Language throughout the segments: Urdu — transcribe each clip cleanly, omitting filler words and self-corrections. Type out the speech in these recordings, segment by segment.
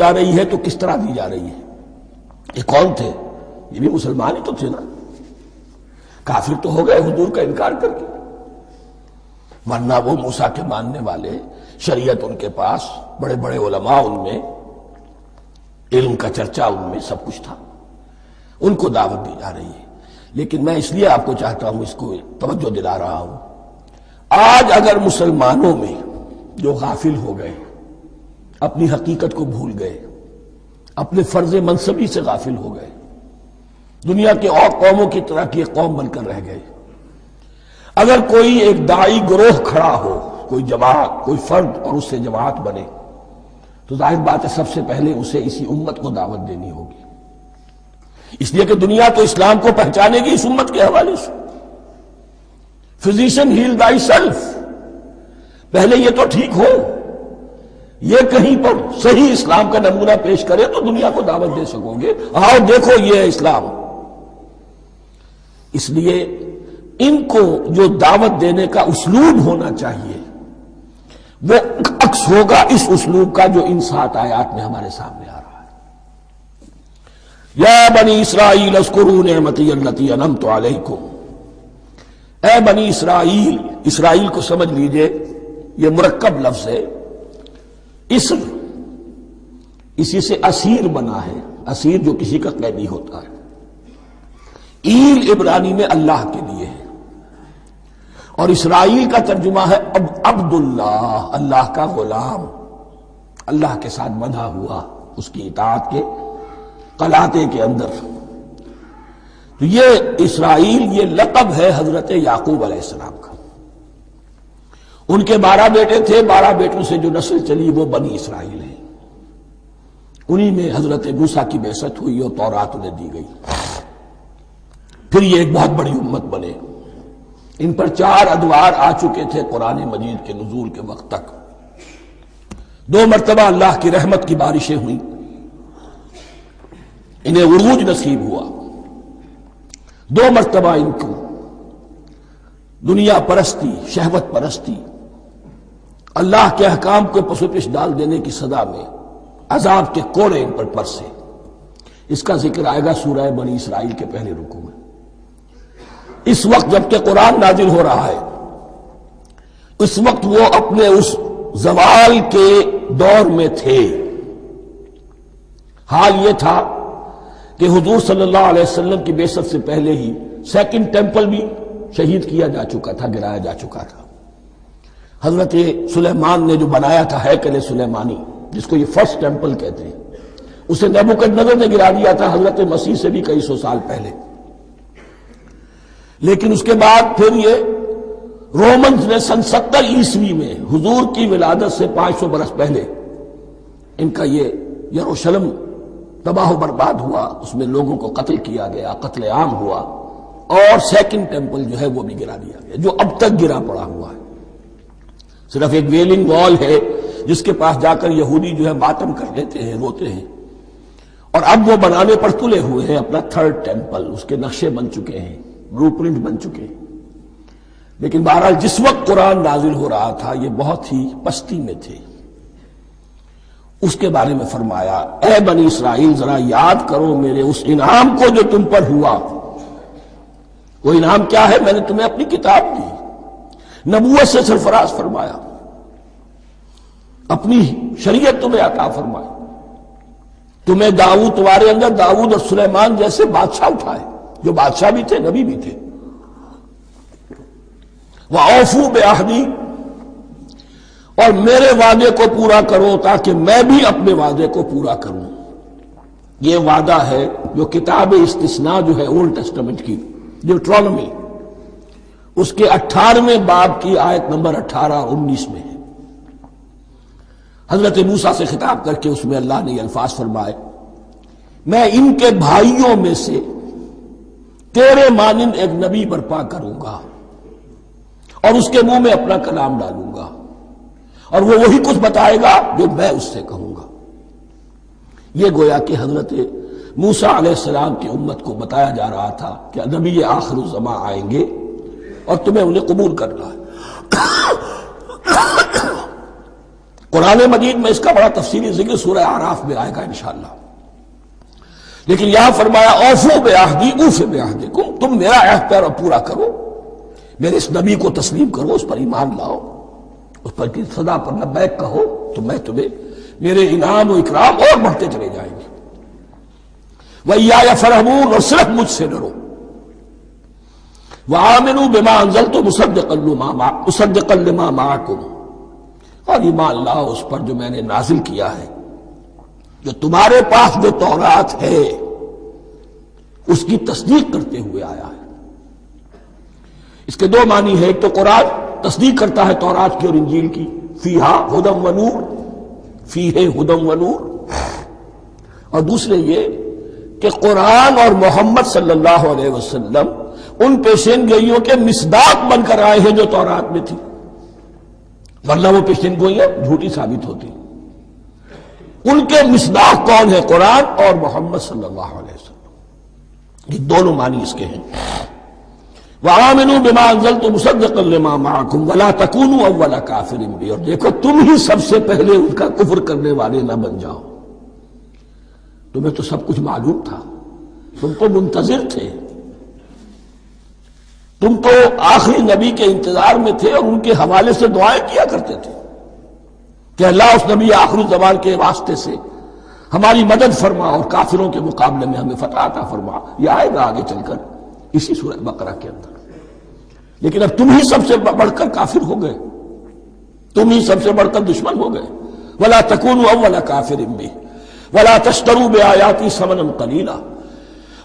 جا رہی ہے تو کس طرح دی جا رہی ہے؟ یہ کون تھے؟ یہ بھی مسلمان ہی تو تھے نا، کافر تو ہو گئے حضور کا انکار کر کے، ورنہ وہ موسیٰ کے ماننے والے، شریعت ان کے پاس، بڑے بڑے علماء ان میں، علم کا چرچا ان میں سب کچھ تھا، ان کو دعوت دی جا رہی ہے۔ لیکن میں اس لیے آپ کو چاہتا ہوں، اس کو توجہ دلا رہا ہوں، آج اگر مسلمانوں میں جو غافل ہو گئے، اپنی حقیقت کو بھول گئے، اپنے فرض منصبی سے غافل ہو گئے، دنیا کے اور قوموں کی طرح کی ایک قوم بن کر رہ گئے، اگر کوئی ایک داعی گروہ کھڑا ہو، کوئی جماعت، کوئی فرد، اور اس سے جماعت بنے، تو ظاہر بات ہے سب سے پہلے اسے اسی امت کو دعوت دینی ہوگی، اس لیے کہ دنیا تو اسلام کو پہچانے گی اس امت کے حوالے سے۔ فزیشن ہیل تھائی سیلف، پہلے یہ تو ٹھیک ہو، یہ کہیں پر صحیح اسلام کا نمونہ پیش کرے تو دنیا کو دعوت دے سکو گے، آؤ دیکھو یہ ہے اسلام۔ اس لیے ان کو جو دعوت دینے کا اسلوب ہونا چاہیے وہ عکس ہوگا اس اسلوب کا جو ان 7 آیات میں ہمارے سامنے آ رہا ہے۔ یا بنی اسرائیل اذکروا نعمتی التی انعمت علیکم، اے بنی اسرائیل، اسرائیل کو سمجھ لیجئے یہ مرکب لفظ ہے، اسم اسی سے اسیر بنا ہے، اسیر جو کسی کا قیدی ہوتا ہے، ایل عبرانی میں اللہ کے لیے ہے، اور اسرائیل کا ترجمہ ہے عبداللہ، اللہ کا غلام، اللہ کے ساتھ بندھا ہوا اس کی اطاعت کے قلاتے کے اندر۔ تو یہ اسرائیل یہ لقب ہے حضرت یعقوب علیہ السلام کا، ان کے 12 بیٹے تھے، 12 بیٹوں سے جو نسل چلی وہ بنی اسرائیل ہے، انہی میں حضرت موسیٰ کی بعثت ہوئی اور تورات انہیں دی گئی، پھر یہ ایک بہت بڑی امت بنے۔ ان پر 4 ادوار آ چکے تھے قرآن مجید کے نزول کے وقت تک، 2 مرتبہ اللہ کی رحمت کی بارشیں ہوئیں، انہیں عروج نصیب ہوا، 2 مرتبہ ان کو دنیا پرستی، شہوت پرستی، اللہ کے احکام کو پس و پیش ڈال دینے کی سزا میں عذاب کے کوڑے ان پر برسے۔ اس کا ذکر آئے گا سورہ بنی اسرائیل کے پہلے رکوع میں۔ اس وقت جب کہ قرآن نازل ہو رہا ہے، اس وقت وہ اپنے اس زوال کے دور میں تھے۔ حال یہ تھا کہ حضور صلی اللہ علیہ وسلم کی بعثت سے پہلے ہی 2nd ٹیمپل بھی شہید کیا جا چکا تھا، گرایا جا چکا تھا۔ حضرت سلیمان نے جو بنایا تھا ہیکل سلیمانی، جس کو یہ 1st ٹیمپل کہتے ہیں، اسے نبوکدنضر نے گرا دیا تھا حضرت مسیح سے بھی کئی 100 سال پہلے۔ لیکن اس کے بعد پھر یہ رومنز نے سن 70 عیسوی میں حضور کی ولادت سے 500 برس پہلے ان کا یہ یروشلم تباہ و برباد ہوا، اس میں لوگوں کو قتل کیا گیا، قتل عام ہوا، اور 2nd ٹیمپل جو ہے وہ بھی گرا دیا گیا، جو اب تک گرا پڑا ہوا ہے۔ صرف ایک ویلنگ وال ہے جس کے پاس جا کر یہودی جو ہے ماتم کر لیتے ہیں، روتے ہیں، اور اب وہ بنانے پر تلے ہوئے ہیں اپنا 3rd ٹیمپل، اس کے نقشے بن چکے ہیں، بلو پرنٹ بن چکے ہیں۔ لیکن بہرحال جس وقت قرآن نازل ہو رہا تھا یہ بہت ہی پستی میں تھے۔ اس کے بارے میں فرمایا، اے بنی اسرائیل ذرا یاد کرو میرے اس انعام کو جو تم پر ہوا۔ وہ انعام کیا ہے؟ میں نے تمہیں اپنی کتاب دی، نبوت سے سرفراز فرمایا، اپنی شریعت تمہیں عطا فرمائی، تمہیں داؤد، تمہارے اندر داؤد اور سلیمان جیسے بادشاہ اٹھائے، جو بادشاہ بھی تھے، نبی بھی تھے۔ وَأَوْفُوا بِعَهْدِي، اور میرے وعدے کو پورا کرو تاکہ میں بھی اپنے وعدے کو پورا کروں۔ یہ وعدہ ہے جو کتاب استثناء جو ہے اولڈ ٹیسٹمنٹ کی، ڈیوٹرانومی، اس کے 18ویں باب کی آیت نمبر 18-19 میں ہے۔ حضرت موسیٰ سے خطاب کر کے اس میں اللہ نے یہ الفاظ فرمائے، میں ان کے بھائیوں میں سے تیرے مانند ایک نبی برپا کروں گا اور اس کے منہ میں اپنا کلام ڈالوں گا، اور وہ وہی کچھ بتائے گا جو میں اس سے کہوں گا۔ یہ گویا کہ حضرت موسیٰ علیہ السلام کی امت کو بتایا جا رہا تھا کہ نبی آخر الزماں آئیں گے اور تمہیں انہیں قبول کرنا ہے۔ قرآن مجید میں اس کا بڑا تفصیلی ذکر سورہ اعراف میں آئے گا انشاءاللہ، لیکن یہاں فرمایا اوفو بعہدی اوف بعہدکم، تم میرا عہد پیرا پورا کرو، میرے اس نبی کو تسلیم کرو، اس پر ایمان لاؤ، اس پر کی صدا پر لبیک کہو، تو میں تمہیں میرے انعام و اکرام اور بڑھتے چلے جائیں گے۔ وَإِيَّايَ فَارْهَبُونِ، اور صرف مجھ سے ڈرو۔ وَآمِنُوا بِمَا أَنزَلْتُ مُصَدِّقًا لِمَا مَعَكُمْ، اور ایمان لاؤ اس پر جو میں نے نازل کیا ہے، جو تمہارے پاس جو تورات ہے اس کی تصدیق کرتے ہوئے آیا ہے۔ اس کے دو معنی ہے، ایک تو قرآن تصدیق کرتا ہے تورات کی اور انجیل کی، فیہا ھدی و نور، فیہ ھدی و نور، اور دوسرے یہ کہ قرآن اور محمد صلی اللہ علیہ وسلم ان پیشین گوئیوں کے مصداق بن کر آئے ہیں جو تورات میں تھی، ورنہ وہ پیشین گوئیاں جھوٹی ثابت ہوتی۔ ان کے مصداق کون ہے؟ قرآن اور محمد صلی اللہ علیہ وسلم، یہ دونوں معنی اس کے ہیں۔ وَآمِنُوا بِمَا أَنزَلْتُ مُصَدِّقًا لِمَا مَعَكُمْ وَلَا تَكُونُوا أَوَّلَ كَافِرٍ بِهِ، اور دیکھو تم ہی سب سے پہلے ان کا کفر کرنے والے نہ بن جاؤ۔ تمہیں تو سب کچھ معلوم تھا، تم تو منتظر تھے، تم تو آخری نبی کے انتظار میں تھے اور ان کے حوالے سے دعائیں کیا کرتے تھے کہ اللہ اس نبی آخری زمان کے واسطے سے ہماری مدد فرما اور کافروں کے مقابلے میں ہمیں فتح عطا فرما۔ یہ آئے گا آگے چل کر اسی سورہ بقرہ کے اندر۔ لیکن اب تم ہی سب سے بڑھ کر کافر ہو گئے، تم ہی سب سے بڑھ کر دشمن ہو گئے۔ وَلَا تَكُونُوا أَوَّلَ كَافِرٍ بِهِ وَلَا تَشْتَرُوا بِآيَاتِي ثَمَنًا قَلِيلًا،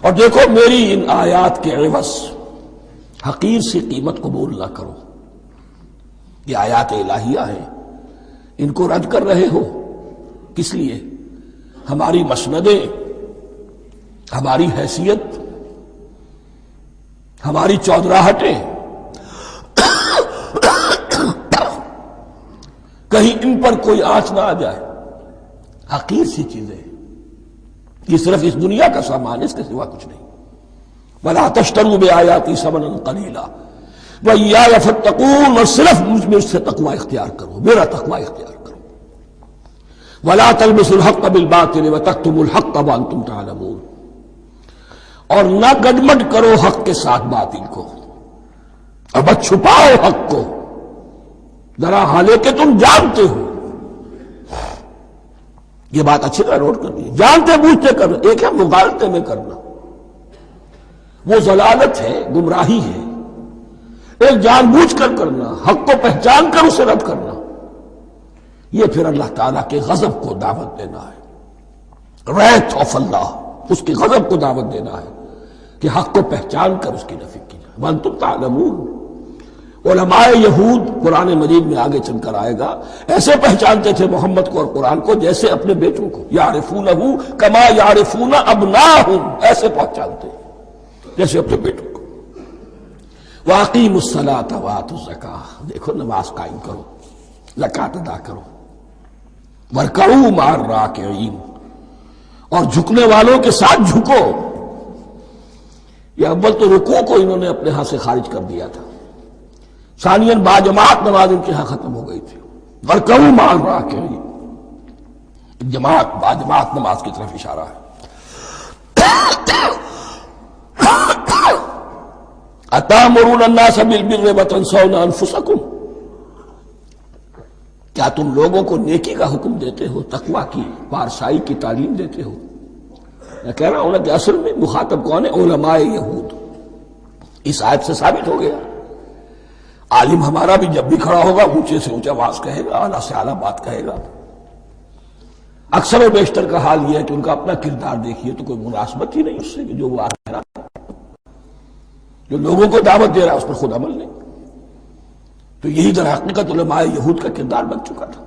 اور دیکھو میری ان آیات کے عوض حقیر سی قیمت قبول نہ کرو۔ یہ آیات الہیہ ہیں، ان کو رد کر رہے ہو کس لیے؟ ہماری مسندیں، ہماری حیثیت، ہماری چودراہٹیں، کہیں ان پر کوئی آنچ نہ آ جائے۔ حقیر سی چیزیں، یہ صرف اس دنیا کا سامان، اس کے سوا کچھ نہیں۔ وَلَا تَشْتَرُوا بِآيَاتِي ثَمَنًا قَلِيلًا وَإِيَّايَ فَاتَّقُونِ، اور صرف مجھ سے تقوی اختیار کرو، میرا تقوی اختیار کرو۔ وَلَا تَلْبِسُوا الْحَقَّ بِالْبَاطِلِ وَتَكْتُمُوا الْحَقَّ وَأَنْتُمْ تَعْلَمُونَ، اور نہ گڈمڈ کرو حق کے ساتھ باطل کو، اور بس چھپاؤ حق کو، ذرا حالانکہ تم جانتے ہو۔ یہ بات اچھی طرح نوٹ کرنی ہے، جانتے بوجھتے کرنا، ایک ہے مغالطے میں کرنا، وہ ضلالت ہے، گمراہی ہے۔ ایک جان بوجھ کر کرنا، حق کو پہچان کر اسے رد کرنا، یہ پھر اللہ تعالیٰ کے غضب کو دعوت دینا ہے، ریت آف اللہ، اس کے غضب کو دعوت دینا ہے کہ حق کو پہچان کر اس کی نفی کی جائے۔ وَأَنْتُمْ تَعْلَمُونَ، علماء یہود قرآن مجید میں آگے چل کر آئے گا، ایسے پہچانتے تھے محمد کو اور قرآن کو جیسے اپنے بیٹوں کو، یعرفونہ کما یعرفون ابناہم، ایسے پہچانتے جیسے اپنے بیٹوں کو۔ وَأَقِیمُوا الصَّلَاةَ وَآتُوا الزَّکَاةَ، دیکھو نماز قائم کرو، زکوٰۃ ادا کرو۔ وَارْکَعُوا مَعَ الرَّاکِعِینَ، اور جھکنے والوں کے ساتھ جھکو۔ یہ اول تو رکوع کو انہوں نے اپنے ہاں سے خارج کر دیا تھا، ثانیاً باجماعت نماز ان کے ہاں ختم ہو گئی تھی۔ وَارْکَعُوا مَعَ الرَّاکِعِینَ، جماعت باجماعت نماز کی طرف اشارہ ہے۔ أَتَأْمُرُونَ النَّاسَ بِالْبِرِّ وَتَنْسَوْنَ أَنفُسَكُمْ، کیا تم لوگوں کو نیکی کا حکم دیتے ہو، تقوی کی، پارسائی کی تعلیم دیتے ہو؟ میں کہہ رہا ہوں نا کہ اصل میں مخاطب کون ہے؟ علماء یہود۔ اس آیت سے ثابت ہو گیا عالم ہمارا بھی جب بھی کھڑا ہوگا اونچے سے اونچا آواز کہے گا، اعلیٰ سے اعلیٰ بات کہے گا۔ اکثر و بیشتر کا حال یہ ہے کہ ان کا اپنا کردار دیکھیے تو کوئی مناسبت ہی نہیں اس سے کہ جو وہ کہہ رہا ہے، جو لوگوں کو دعوت دے رہا ہے اس پر خود عمل نہیں۔ تو یہی در حقیقت علماء یہود کا کردار بن چکا تھا۔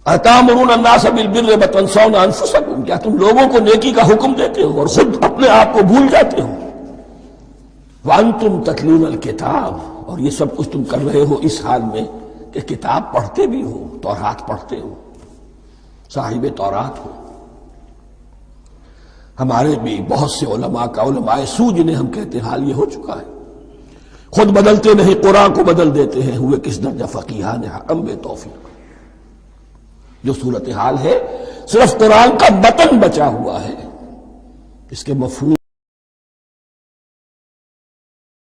أَتَأْمُرُونَ النَّاسَ بِالْبِرِّ وَتَنْسَوْنَ أَنفُسَكُمْ، کیا تم لوگوں کو نیکی کا حکم دیتے ہو اور خود اپنے آپ کو بھول جاتے ہو؟ وَأَنْتُمْ تَتْلُونَ الْكِتَابَ، اور یہ سب کچھ تم کر رہے ہو اس حال میں کہ کتاب پڑھتے بھی ہو، تورات پڑھتے ہو، صاحب تورات ہو۔ ہمارے بھی بہت سے علماء کا، علماء سو جنہیں ہم کہتے ہیں، حال یہ ہو چکا ہے۔ خود بدلتے نہیں قرآن کو بدل دیتے ہیں، ہوئے کس درجہ فقیہان حرم بے توفیق۔ جو صورتحال ہے صرف قرآن کا متن بچا ہوا ہے، اس کے مفہوم